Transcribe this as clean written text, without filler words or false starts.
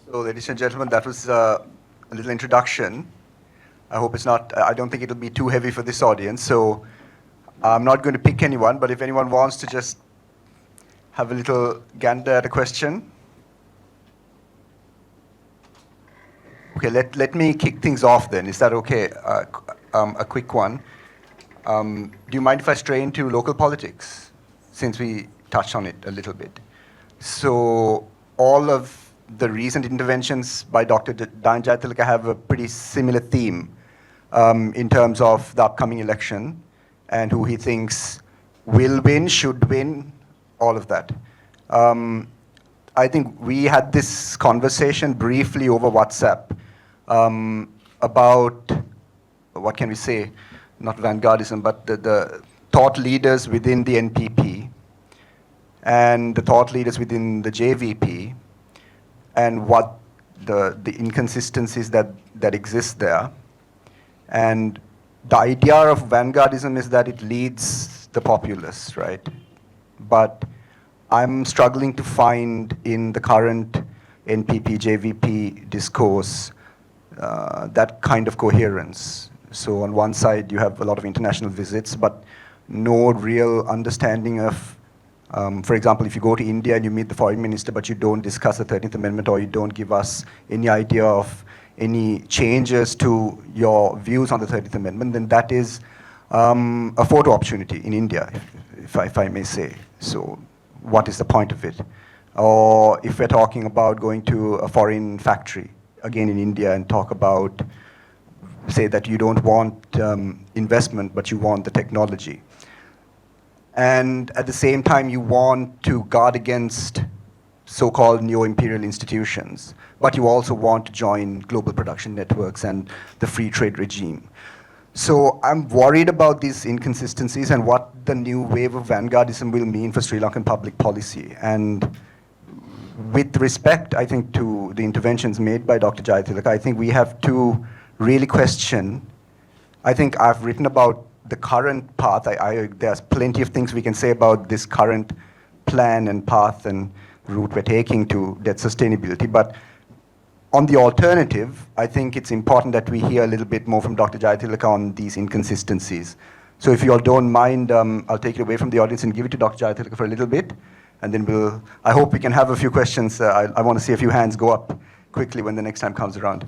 So, ladies and gentlemen, that was a little introduction. I hope it's not, I don't think it'll be too heavy for this audience. So, I'm not going to pick anyone, but if anyone wants to just have a little gander at a question. Okay, let me kick things off then. Is that okay? A quick one. Do you mind if I stray into local politics, since we touched on it a little bit? So all of the recent interventions by Dr. Dayan Jayatilaka have a pretty similar theme in terms of the upcoming election and who he thinks will win, should win, all of that. I think we had this conversation briefly over WhatsApp about, what can we say, not vanguardism, but the thought leaders within the NPP and the thought leaders within the JVP and what the inconsistencies that exist there. And the idea of vanguardism is that it leads the populace, right? But I'm struggling to find in the current NPP, JVP discourse that kind of coherence. So on one side, you have a lot of international visits, but no real understanding of, for example, if you go to India and you meet the foreign minister, but you don't discuss the 13th Amendment or you don't give us any idea of any changes to your views on the 13th Amendment, then that is a photo opportunity in India, if I may say. So what is the point of it? Or if we're talking about going to a foreign factory, again in India, and talk about, say that you don't want investment, but you want the technology. And at the same time, you want to guard against so-called neo-imperial institutions, but you also want to join global production networks and the free trade regime. So I'm worried about these inconsistencies and what the new wave of vanguardism will mean for Sri Lankan public policy. And with respect, I think, to the interventions made by Dr. Jayatilaka, I think we have to really question. I think I've written about the current path. There's plenty of things we can say about this current plan and path and route we're taking to debt sustainability. But on the alternative, I think it's important that we hear a little bit more from Dr. Jayatilaka on these inconsistencies. So if you all don't mind, I'll take it away from the audience and give it to Dr. Jayatilaka for a little bit. And then I hope we can have a few questions. I want to see a few hands go up quickly when the next time comes around.